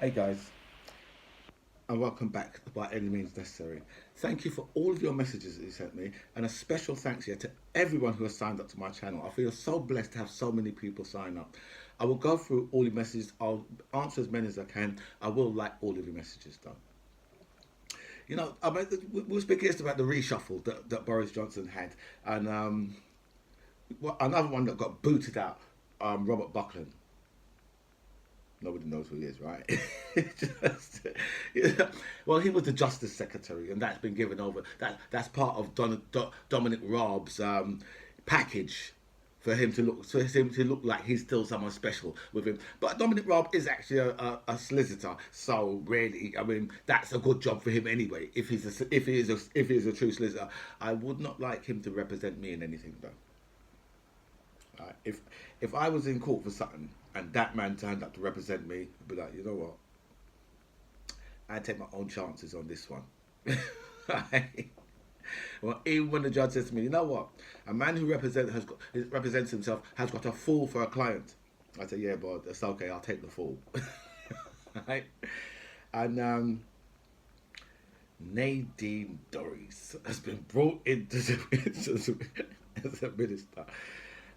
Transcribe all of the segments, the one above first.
Hey guys, and welcome back by any means necessary. Thank you for all of your messages that you sent me, and a special thanks here to everyone who has signed up to my channel. I feel so blessed to have so many people sign up. I will go through all your messages. I'll answer as many as I can. I will like all of your messages though. We were speaking yesterday about the reshuffle that Boris Johnson had, and another one that got booted out, Robert Buckland. Nobody knows who he is, right? Just, yeah. Well, he was the Justice Secretary, and that's been given over. That's part of Dominic Raab's package for him to look like he's still someone special with him. But Dominic Raab is actually a solicitor, so really, I mean, that's a good job for him anyway. If he is a true solicitor, I would not like him to represent me in anything though. If I was in court for something and that man turned up to represent me, I'd be like, you know what? I'd take my own chances on this one. Well, even when the judge says to me, you know what? A man who represents himself has got a fool for a client. I say, yeah, but it's okay. I'll take the fool. Right? And Nadine Dorries has been brought into as a minister.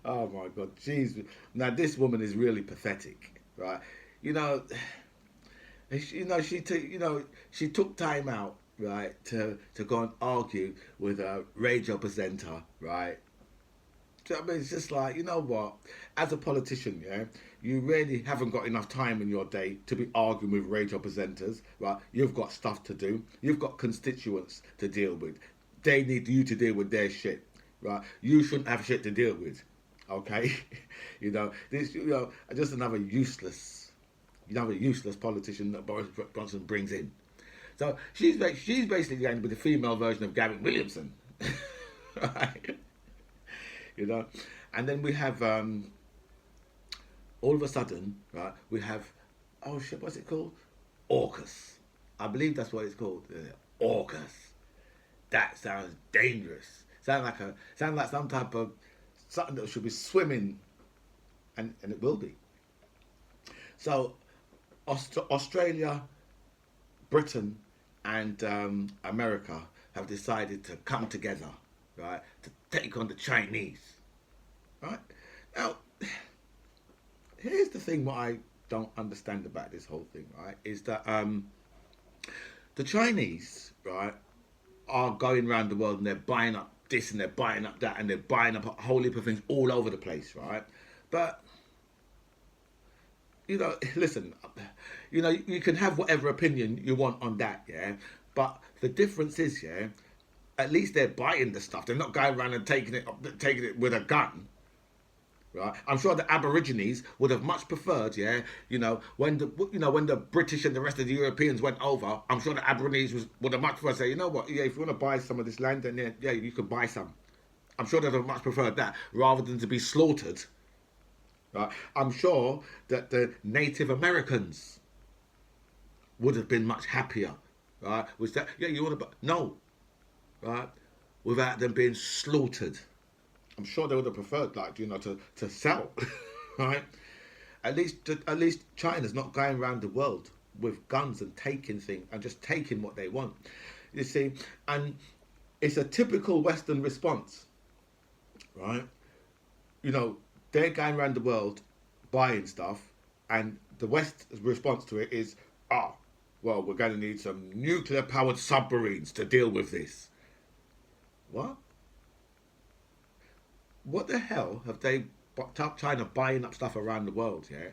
Oh my God, jeez. Now this woman is really pathetic, right? You know, she took time out, right, to go and argue with a radio presenter, right? I mean, it's just like, you know what? As a politician, yeah, you really haven't got enough time in your day to be arguing with radio presenters, right? You've got stuff to do. You've got constituents to deal with. They need you to deal with their shit, right? You shouldn't have shit to deal with, okay? Just another useless politician that Boris Johnson brings in. So she's basically going to be the female version of Gavin Williamson, right? you know. And then we have all of a sudden, right? We have oh shit, what's it called? AUKUS. I believe that's what it's called. AUKUS. That sounds dangerous. Sound like some type of something that should be swimming, and it will be. So Australia, Britain, and America have decided to come together, right, to take on the Chinese, right? Now, here's the thing: what I don't understand about this whole thing, right, is that the Chinese, right, are going around the world and they're buying up this and they're buying up that and they're buying up a whole heap of things all over the place, right? But listen, you can have whatever opinion you want on that, yeah. But the difference is, yeah, at least they're buying the stuff. They're not going around and taking it with a gun, right? I'm sure the Aborigines would have much preferred, yeah, when the British and the rest of the Europeans went over. I'm sure the would have much preferred to say, you know what, yeah, if you want to buy some of this land, then yeah, you could buy some. I'm sure they'd have much preferred that rather than to be slaughtered. Right? I'm sure that the Native Americans would have been much happier, right? Was that yeah? You want to no, right? Without them being slaughtered, I'm sure they would have preferred, like to sell, right? At least China's not going around the world with guns and taking things and just taking what they want. You see, and it's a typical Western response, right? You know, they're going around the world buying stuff, and the West's response to it is, well, we're going to need some nuclear powered submarines to deal with this. What? What the hell have they, China buying up stuff around the world, yeah,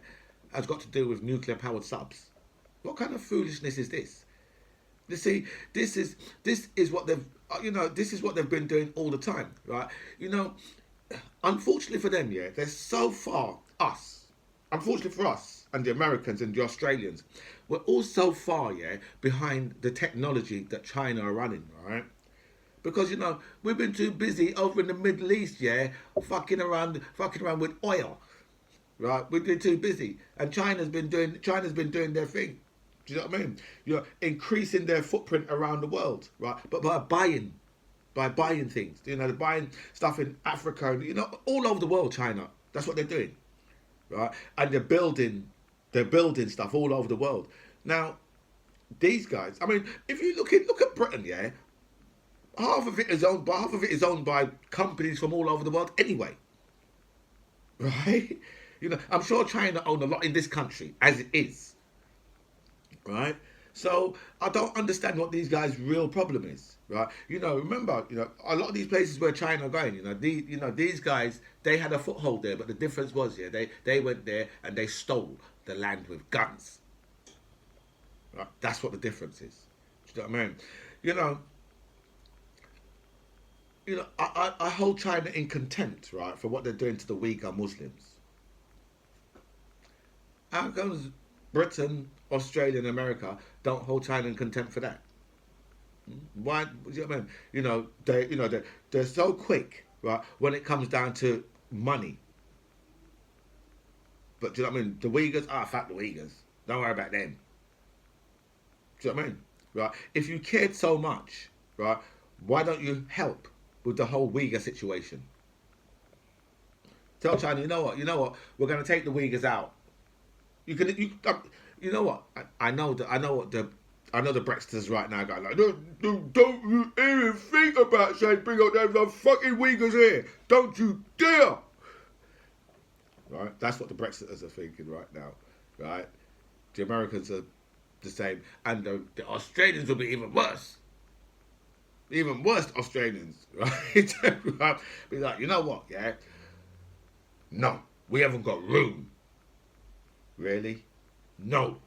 has got to do with nuclear powered subs? What kind of foolishness is this? You see, this is what they've been doing all the time, right? Unfortunately for them, yeah, they're so far us. Unfortunately for us and the Americans and the Australians, we're all so far, yeah, behind the technology that China are running, right? Because we've been too busy over in the Middle East, yeah, fucking around with oil, right? We've been too busy, and China's been doing their thing. Do you know what I mean? You're increasing their footprint around the world, right? But by buying things. They're buying stuff in Africa and all over the world. China. That's what they're doing, right? And they're building stuff all over the world. Now, these guys, I mean, if you look at Britain, yeah, half of it is owned by companies from all over the world anyway, right? I'm sure China own a lot in this country as it is, right? So I don't understand what these guys' real problem is, right? Remember, a lot of these places where China are going, these guys, they had a foothold there, but the difference was, yeah, they went there and they stole the land with guns. Right? That's what the difference is. Do you know what I mean? You know, I hold China in contempt, right, for what they're doing to the Uyghur Muslims. How comes Britain, Australia, and America don't hold China in contempt for that? Why? Do you know what I mean? They're so quick, right, when it comes down to money. But do you know what I mean? The Uyghurs, fuck the Uyghurs. Don't worry about them. Do you know what I mean? Right? If you cared so much, right, why don't you help with the whole Uyghur situation? Tell China, we're going to take the Uyghurs out. You know what? I know the Brexiters right now going like, don't you even think about saying bring out them fucking Uyghurs here? Don't you dare! Right? That's what the Brexiters are thinking right now, right? The Americans are the same, and the Australians will be even worse. Even worse Australians, right? Right? Be like, you know what, yeah? No, we haven't got room. Really? No.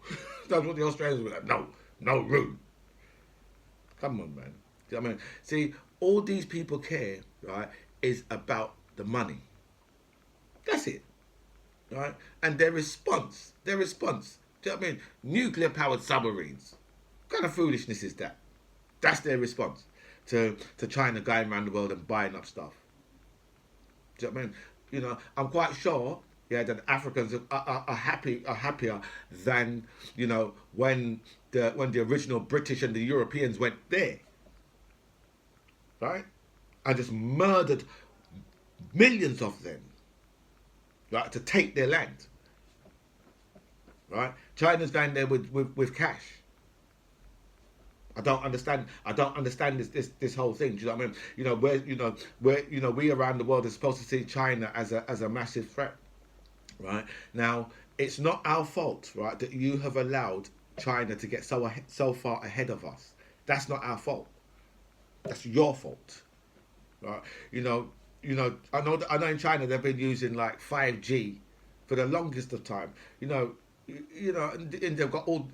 That's what the Australians were like. No, no room. Come on, man. Do you know what I mean? See, all these people care, right, is about the money. That's it. Right? And their response. Do you know what I mean? Nuclear powered submarines. What kind of foolishness is that? That's their response to China going around the world and buying up stuff. Do you know what I mean? I'm quite sure, yeah, that Africans are happier than when the original British and the Europeans went there, right, and just murdered millions of them, right, to take their land, right. China's going there with cash. I don't understand. This whole thing. Do you know what I mean? We around the world are supposed to see China as a massive threat, right? Now it's not our fault, right, that you have allowed China to get so far ahead of us. That's not our fault. That's your fault, right? I know in China they've been using like 5G for the longest of time. And they've got all,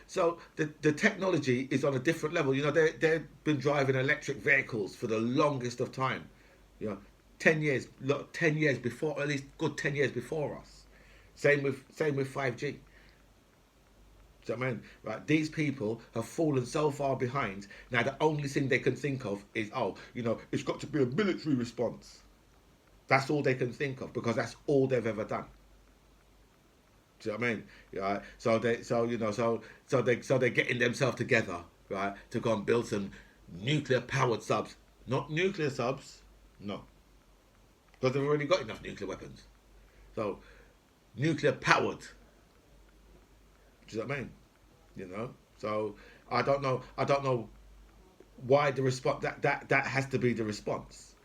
so the technology is on a different level. They've been driving electric vehicles for the longest of time. 10 years before, at least good 10 years before us. Same with 5G. Do you know what I mean? Right, these people have fallen so far behind. Now the only thing they can think of is, it's got to be a military response. That's all they can think of because that's all they've ever done. Do you know what I mean? Right. So they're getting themselves together, right, to go and build some nuclear powered subs. Not nuclear subs, no. Because they've already got enough nuclear weapons. So nuclear powered. Do you know what I mean? So I don't know why the response that has to be the response.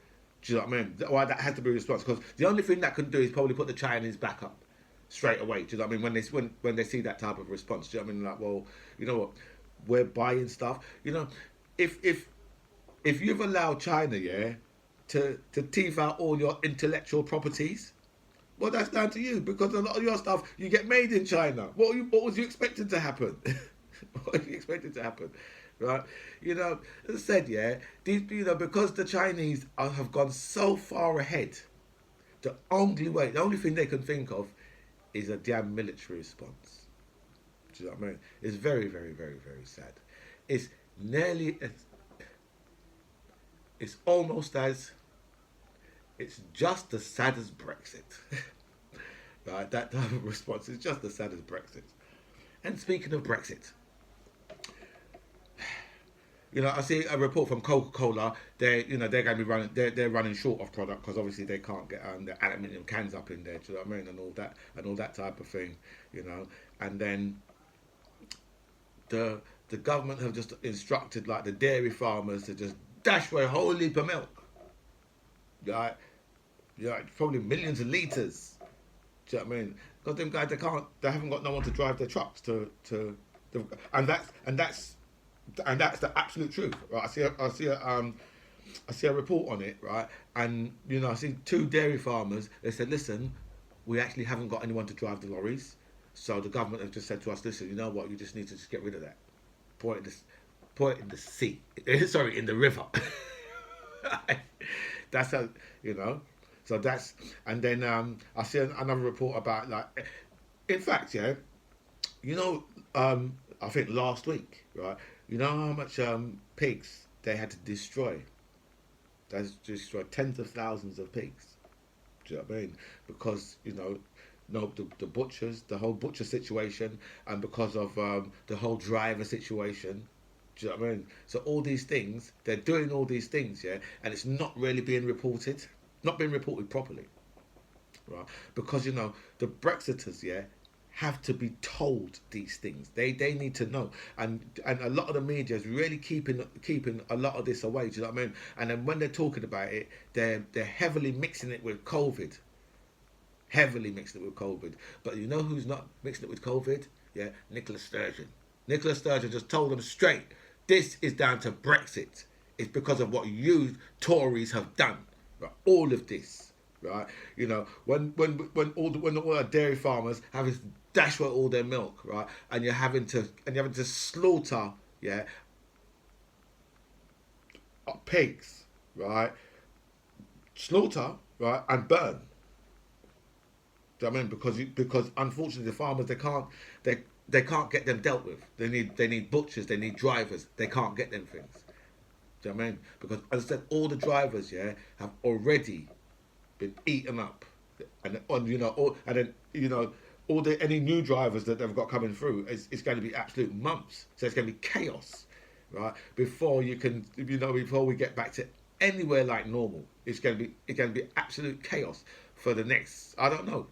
Do you know what I mean? Why that has to be the response? Because the only thing that can do is probably put the Chinese back up straight away. Do you know what I mean? When they see that type of response, do you know what I mean? Like, well, you know what? We're buying stuff. If you've allowed China, yeah, to teeth out all your intellectual properties, well, that's down to you because a lot of your stuff you get made in China. What was you expecting to happen? What are you expecting to happen? Right? As I said, yeah, because the Chinese have gone so far ahead, the only thing they can think of is a damn military response. Do you know what I mean? It's very, very, very, very sad. It's it's just as sad as Brexit. Right? That type of response is just as sad as Brexit. And speaking of Brexit, I see a report from Coca-Cola. They're going to be running. They're running short of product because obviously they can't get the aluminium cans up in there. Do you know what I mean? And all that type of thing. And then the the government have just instructed like the dairy farmers to just dash away a whole heap of milk, right? Yeah, probably millions of liters. Do you know what I mean? Because them guys, they haven't got no one to drive their trucks and that's the absolute truth, right? I see a report on it, right? And I see two dairy farmers. They said, listen, we actually haven't got anyone to drive the lorries, so the government have just said to us, listen, you know what? You just need to just get rid of that. Pour it in the, pour it in the sea. Sorry, in the river. That's how you know. So that's and then I see another report about like, in fact, yeah, you know, I think last week, right? You know how much pigs they had to destroy? They had to destroy tens of thousands of pigs. Do you know what I mean? Because no, the butchers, the whole butcher situation, and because of the whole driver situation. Do you know what I mean? So all these things, they're doing all these things, yeah, and it's not really being reported, not being reported properly, right? Because the Brexiters, yeah, have to be told these things. They need to know, and a lot of the media is really keeping a lot of this away. Do you know what I mean? And then when they're talking about it, they're heavily mixing it with COVID, heavily mixing it with COVID. But you know who's not mixing it with COVID? Yeah, Nicola Sturgeon. Nicola Sturgeon just told them straight. This is down to Brexit. It's because of what you Tories have done. Right? All of this, right? When all our dairy farmers having to dash away all their milk, right? And you're having to slaughter, yeah, pigs, right? Slaughter, right, and burn. Do you know what I mean? Because unfortunately the farmers they can't get them dealt with. They need butchers, they need drivers. They can't get them things. Do you know what I mean? Because as I said, all the drivers, yeah, have already been eaten up, and on and then all the any new drivers that they've got coming through, it's going to be absolute mumps. So it's going to be chaos, right? Before you can before we get back to anywhere like normal, it's going to be absolute chaos for the next, I don't know,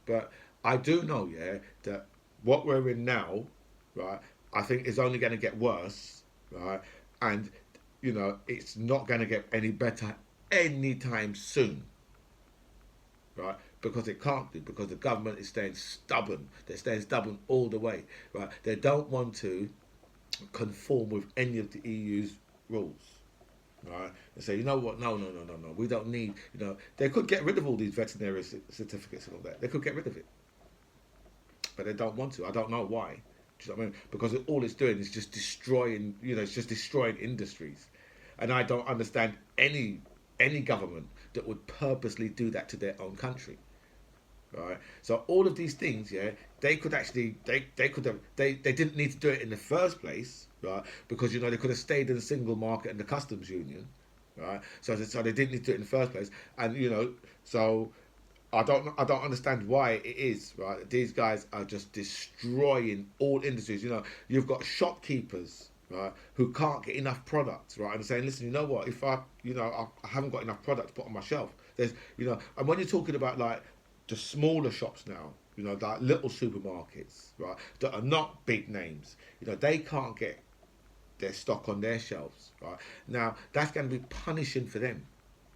but I do know, yeah, that what we're in now, right, I think is only going to get worse, right, and it's not going to get any better anytime soon, right? Because it can't do, because the government is staying stubborn. They're staying stubborn all the way, right? They don't want to conform with any of the EU's rules, right? They say, you know what? No, no, no, no, no. We don't need. They could get rid of all these veterinary certificates and all that. They could get rid of it, but they don't want to. I don't know why. Do you know what I mean? Because all it's doing is just destroying. It's just destroying industries, and I don't understand any government that would purposely do that to their own country. Right. So all of these things, yeah, they could actually they didn't need to do it in the first place, right? Because they could have stayed in the single market and the customs union, right? So they didn't need to do it in the first place, and so I don't understand why it is, right? These guys are just destroying all industries. You've got shopkeepers, right, who can't get enough products, right, and saying, listen, you know what? If I haven't got enough product to put on my shelf, there's and when you're talking about like the smaller shops now, like little supermarkets, right, that are not big names, they can't get their stock on their shelves, right? Now that's going to be punishing for them,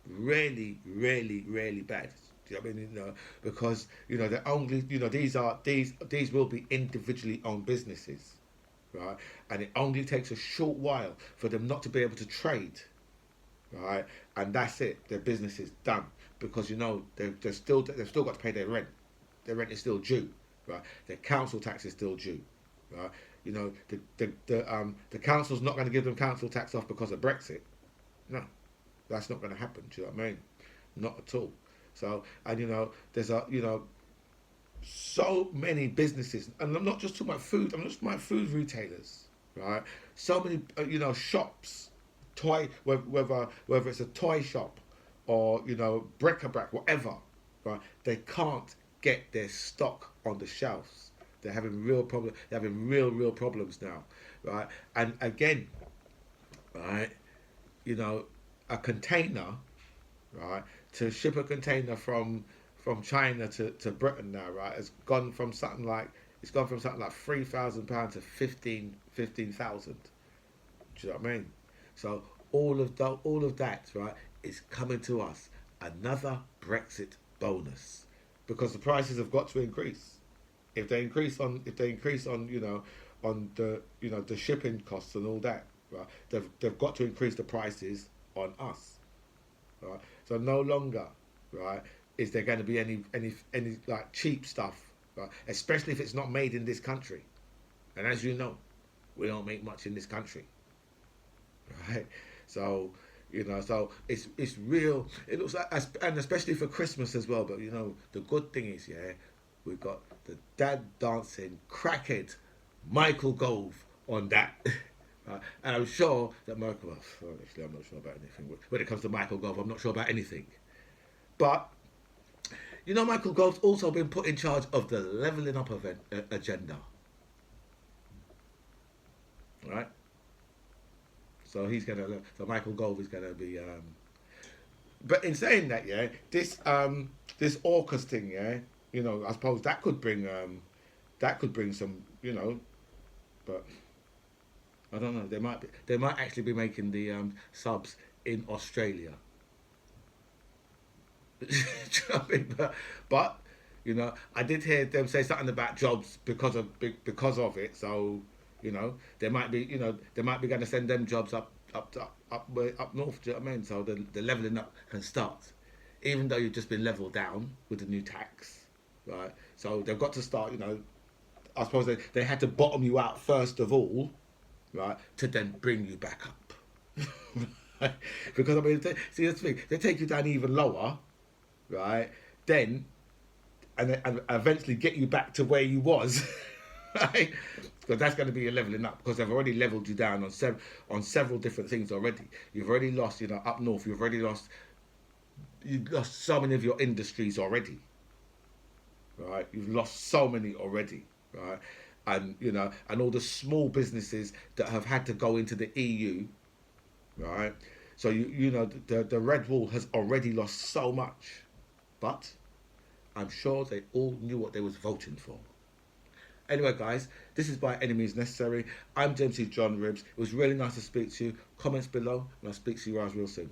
really, really, really bad. Do you know what I mean? Because they're only these will be individually owned businesses, right? And it only takes a short while for them not to be able to trade, right? And that's it. Their business is done because they've still got to pay their rent. Their rent is still due, right? Their council tax is still due, right? The council's not going to give them council tax off because of Brexit. No, that's not going to happen. Do you know what I mean? Not at all. So, and there's so many businesses, and I'm not just talking about food. I'm not just talking about food retailers, right? So many, shops, whether it's a toy shop or bric-a-brac, whatever, right? They can't get their stock on the shelves. They're having real problem. They're having real problems now, right? And again, right, a container, right, to ship a container from China to Britain now, right, has gone from something like It's gone from something like £3,000 to 15,000. Do you know what I mean? So all of that, right, is coming to us. Another Brexit bonus, because the prices have got to increase. If they increase on on the the shipping costs and all that, right, they've got to increase the prices on us, right? So no longer, right, is there going to be any like cheap stuff, right? Especially if it's not made in this country. And as you know, we don't make much in this country, right? So so it's real. It looks like, and especially for Christmas as well. But the good thing is, yeah, we've got the dad dancing crackhead Michael Gove on that. And I'm sure that Michael, well, actually, I'm not sure about anything. When it comes to Michael Gove, I'm not sure about anything. But, Michael Gove's also been put in charge of the levelling up agenda. Right? So Michael Gove is gonna be. But in saying that, yeah, this AUKUS thing, yeah, I suppose that could bring some, but I don't know. They might actually be making the subs in Australia. Do you know what I mean? But I did hear them say something about jobs because of it. So they might be going to send them jobs up north. Do you know what I mean? So the leveling up can start, even though you've just been leveled down with the new tax, right? So they've got to start. I suppose they had to bottom you out first of all, right, to then bring you back up. Because I mean, see that's the thing. They take you down even lower, right? Then and eventually get you back to where you was, right? Because that's going to be your leveling up. Because they've already leveled you down on several different things already. You've already lost, up north. You've lost so many of your industries already, right? You've lost so many already, right? And and all the small businesses that have had to go into the EU, right? So the red wall has already lost so much, but I'm sure they all knew what they was voting for. Anyway, guys, this is By Any Means Necessary. I'm James C. John Ribbs. It was really nice to speak to you. Comments below, and I'll speak to you guys real soon.